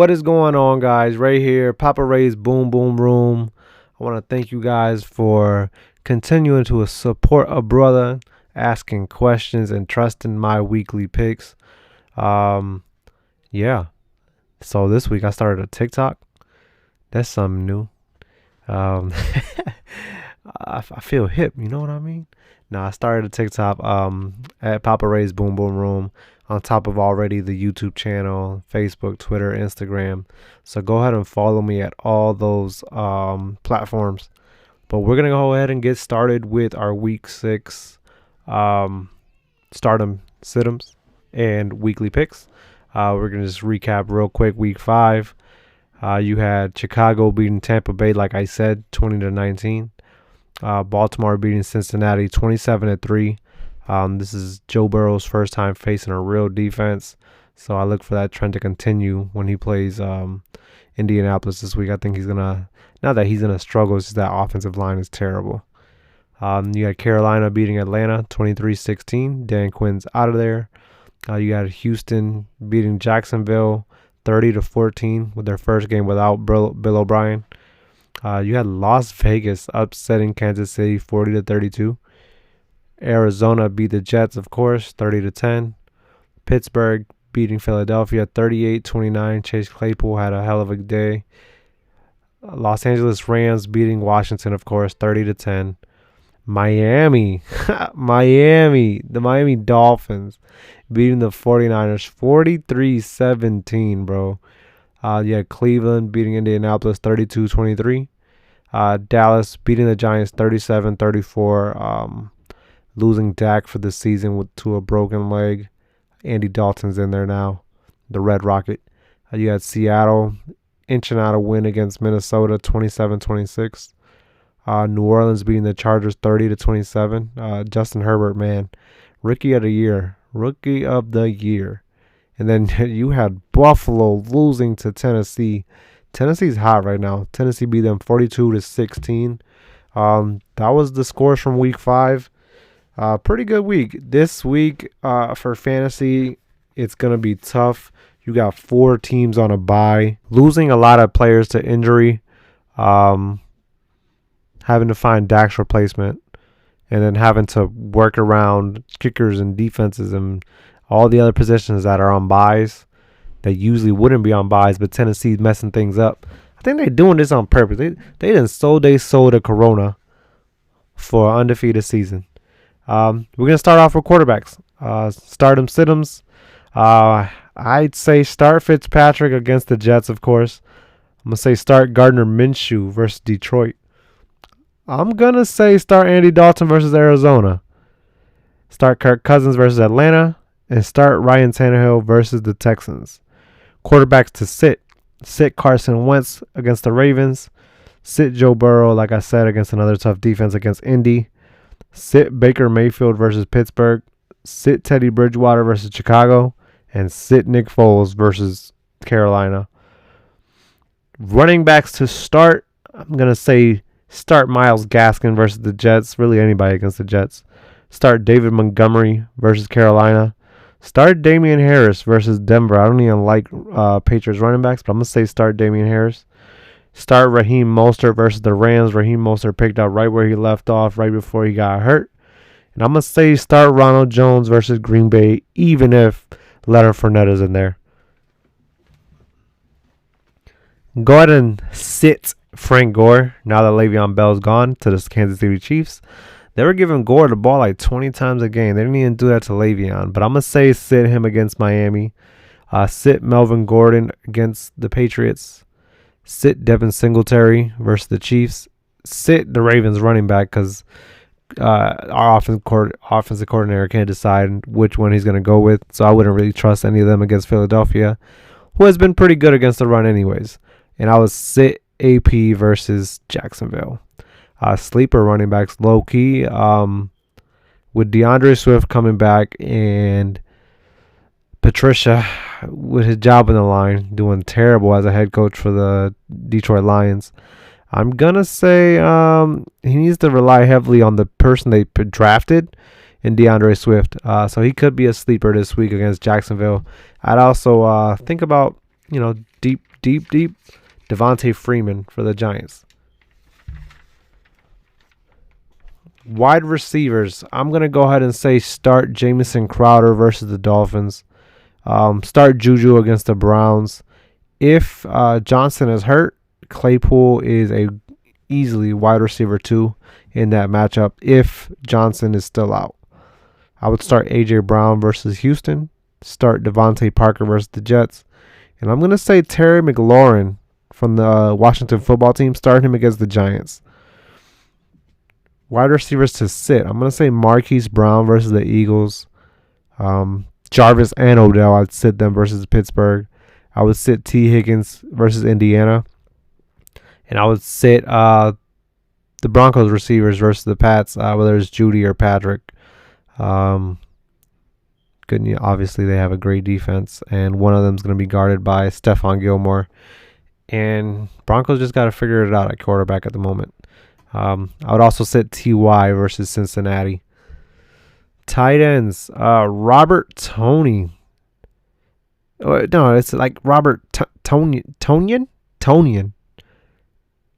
What is going on, guys? Right here, PapaReys Boom Boom Room. I want to thank you guys for continuing to support a brother, asking questions, and trusting my weekly picks. Um, yeah. So this week I started a TikTok. That's something new. Um, I feel hip. You know what I mean? Now I started a TikTok at PapaReys Boom Boom Room on top of already the YouTube channel, Facebook, Twitter, Instagram. So go ahead and follow me at all those platforms. But we're gonna go ahead and get started with our Week 6 stardom situms and weekly picks. We're gonna just recap real quick. Week 5, you had Chicago beating Tampa Bay, like I said, 20-19. Baltimore beating Cincinnati 27-3. This is Joe Burrow's first time facing a real defense, so I look for that trend to continue when he plays Indianapolis this week. I think he's gonna, not that he's gonna struggle, it's just that offensive line is terrible. You had Carolina beating Atlanta 23-16. Dan Quinn's out of there. You had Houston beating Jacksonville 30-14 with their first game without Bill O'Brien. You had Las Vegas upsetting Kansas City 40-32. Arizona beat the Jets, of course, 30-10. Pittsburgh beating Philadelphia 38-29. Chase Claypool had a hell of a day. Los Angeles Rams beating Washington, of course, 30-10. Miami, the Miami Dolphins beating the 49ers 43-17, bro. You had Cleveland beating Indianapolis 32-23. Dallas beating the Giants 37-34. Losing Dak for the season to a broken leg. Andy Dalton's in there now, the Red Rocket. You had Seattle inching out a win against Minnesota 27-26. New Orleans beating the Chargers 30-27. Justin Herbert, man, rookie of the year. And then you had Buffalo losing to Tennessee. Tennessee's hot right now. Tennessee beat them 42-16. That was the scores from Week 5. Pretty good week. This week for fantasy, it's going to be tough. You got 4 teams on a bye. Losing a lot of players to injury. Having to find Dak's replacement. And then having to work around kickers and defenses and all the other positions that are on buys that usually wouldn't be on buys, but Tennessee's messing things up. I think they're doing this on purpose. They done sold a Corona for an undefeated season. We're going to start off with quarterbacks. Stardom situms. I'd say start Fitzpatrick against the Jets, of course. I'm going to say start Gardner Minshew versus Detroit. I'm going to say start Andy Dalton versus Arizona. Start Kirk Cousins versus Atlanta. And start Ryan Tannehill versus the Texans. Quarterbacks to sit. Sit Carson Wentz against the Ravens. Sit Joe Burrow, like I said, against another tough defense against Indy. Sit Baker Mayfield versus Pittsburgh. Sit Teddy Bridgewater versus Chicago. And sit Nick Foles versus Carolina. Running backs to start. I'm going to say start Myles Gaskin versus the Jets. Really anybody against the Jets. Start David Montgomery versus Carolina. Start Damian Harris versus Denver. I don't even like Patriots running backs, but I'm going to say start Damian Harris. Start Raheem Mostert versus the Rams. Raheem Mostert picked up right where he left off right before he got hurt. And I'm going to say start Ronald Jones versus Green Bay, even if Leonard Fournette is in there. Go ahead and sit Frank Gore now that Le'Veon Bell's gone to the Kansas City Chiefs. They were giving Gore the ball like 20 times a game. They didn't even do that to Le'Veon. But I'm going to say sit him against Miami. Sit Melvin Gordon against the Patriots. Sit Devin Singletary versus the Chiefs. Sit the Ravens running back because our offensive coordinator can't decide which one he's going to go with. So I wouldn't really trust any of them against Philadelphia, who has been pretty good against the run anyways. And I would sit AP versus Jacksonville. Sleeper running backs low key with DeAndre Swift coming back and Patricia with his job in the line doing terrible as a head coach for the Detroit Lions. I'm gonna say he needs to rely heavily on the person they drafted in DeAndre Swift, so he could be a sleeper this week against Jacksonville. I'd also think about deep deep. Devontae Freeman for the Giants. Wide receivers. I'm going to go ahead and say start Jamison Crowder versus the Dolphins. Start Juju against the Browns. If Johnson is hurt, Claypool is a easily wide receiver 2 in that matchup if Johnson is still out. I would start A.J. Brown versus Houston. Start Devontae Parker versus the Jets. And I'm going to say Terry McLaurin from the Washington football team. Start him against the Giants. Wide receivers to sit. I'm going to say Marquise Brown versus the Eagles. Jarvis and Odell, I'd sit them versus Pittsburgh. I would sit T. Higgins versus Indiana. And I would sit the Broncos receivers versus the Pats, whether it's Judy or Patrick. Obviously, they have a great defense, and one of them is going to be guarded by Stephon Gilmore. And Broncos just got to figure it out at quarterback at the moment. I would also sit T.Y. versus Cincinnati. Tight ends, Robert Toney. No, it's like Robert Tonyan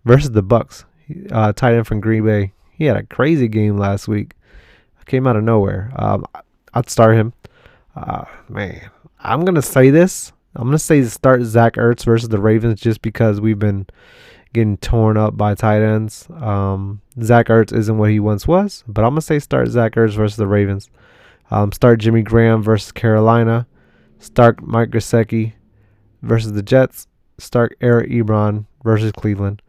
versus the Bucks. Tight end from Green Bay. He had a crazy game last week. Came out of nowhere. I'd start him. Man, I'm going to say this. I'm going to say start Zach Ertz versus the Ravens just because we've been getting torn up by tight ends. Zach Ertz isn't what he once was, but I'm going to say start Zach Ertz versus the Ravens. Start Jimmy Graham versus Carolina. Start Mike Gesicki versus the Jets. Start Eric Ebron versus Cleveland.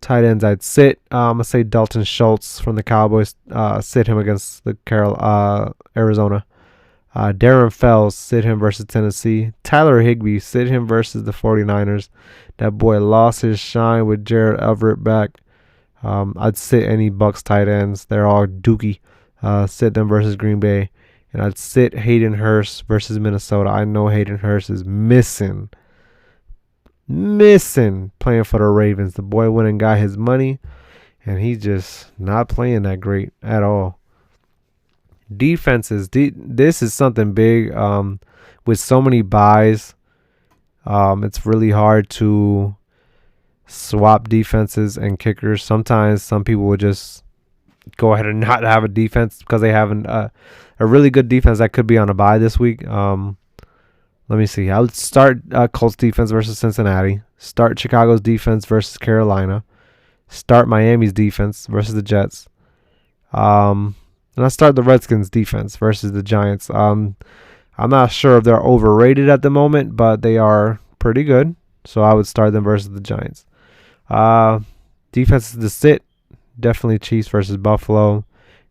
Tight ends I'd sit. I'm going to say Dalton Schultz from the Cowboys. Sit him against the Arizona. Darren Fells, sit him versus Tennessee. Tyler Higbee, sit him versus the 49ers. That boy lost his shine with Jared Everett back. I'd sit any Bucks tight ends. They're all dookie. Sit them versus Green Bay. And I'd sit Hayden Hurst versus Minnesota. I know Hayden Hurst is missing playing for the Ravens. The boy went and got his money, and he's just not playing that great at all. Defenses. This is something big. With so many buys, it's really hard to swap defenses and kickers. Sometimes some people will just go ahead and not have a defense because they have a really good defense that could be on a bye this week. Let me see. I would start Colts defense versus Cincinnati. Start Chicago's defense versus Carolina. Start Miami's defense versus the Jets. And I start the Redskins defense versus the Giants. I'm not sure if they're overrated at the moment, but they are pretty good. So I would start them versus the Giants. Defenses to sit. Definitely Chiefs versus Buffalo.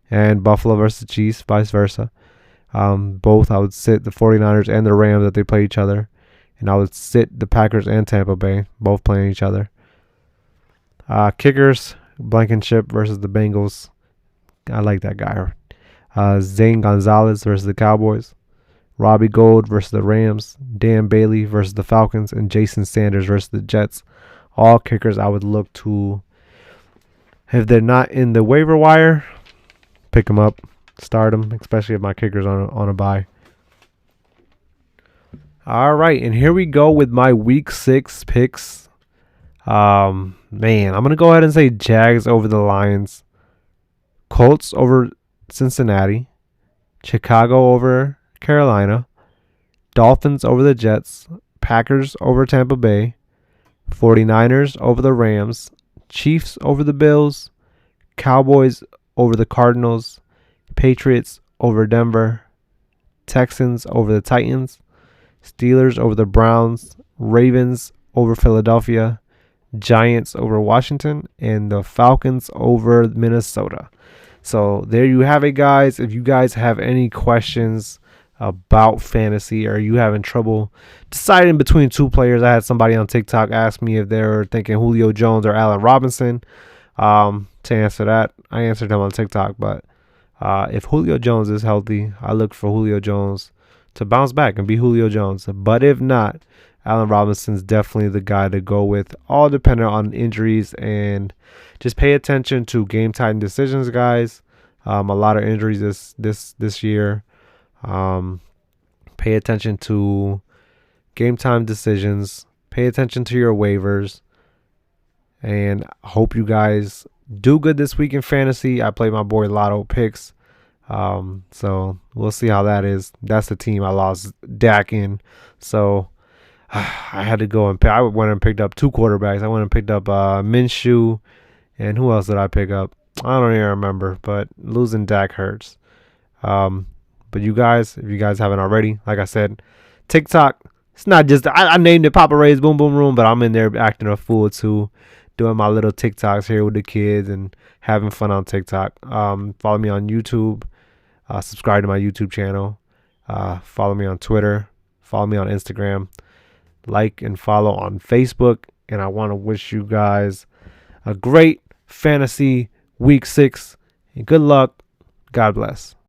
And Buffalo versus Chiefs, vice versa. Both I would sit the 49ers and the Rams that they play each other. And I would sit the Packers and Tampa Bay, both playing each other. Kickers, Blankenship versus the Bengals. I like that guy. Zane Gonzalez versus the Cowboys. Robbie Gould versus the Rams. Dan Bailey versus the Falcons. And Jason Sanders versus the Jets. All kickers I would look to. If they're not in the waiver wire, pick them up. Start them, especially if my kicker's on a bye. All right, and here we go with my Week 6 picks. Man, I'm going to go ahead and say Jags over the Lions. Colts over Cincinnati. Chicago over Carolina. Dolphins over the Jets. Packers over Tampa Bay. 49ers over the Rams. Chiefs over the Bills. Cowboys over the Cardinals. Patriots over Denver. Texans over the Titans. Steelers over the Browns. Ravens over Philadelphia. Giants over Washington. And the Falcons over Minnesota. So there you have it, guys. If you guys have any questions about fantasy or you having trouble deciding between two players, I had somebody on TikTok ask me if they were thinking Julio Jones or Allen Robinson. To answer that, I answered him on TikTok. But if Julio Jones is healthy, I look for Julio Jones to bounce back and be Julio Jones. But if not, Allen Robinson's definitely the guy to go with, all dependent on injuries. And just pay attention to game time decisions, guys. A lot of injuries this year. Pay attention to game time decisions. Pay attention to your waivers. And hope you guys do good this week in fantasy. I play my boy Lotto Picks. So we'll see how that is. That's the team I lost Dak in. So I had to go and I went and picked up 2 quarterbacks. I went and picked up Minshew, and who else did I pick up? I don't even remember. But losing Dak hurts. But you guys, if you guys haven't already, like I said, TikTok. It's not just I named it PapaReys Boom Boom Room, but I'm in there acting a fool too, doing my little TikToks here with the kids and having fun on TikTok. Follow me on YouTube. Subscribe to my YouTube channel. Follow me on Twitter. Follow me on Instagram. Like and follow on Facebook. And I want to wish you guys a great fantasy week 6. And good luck. God bless.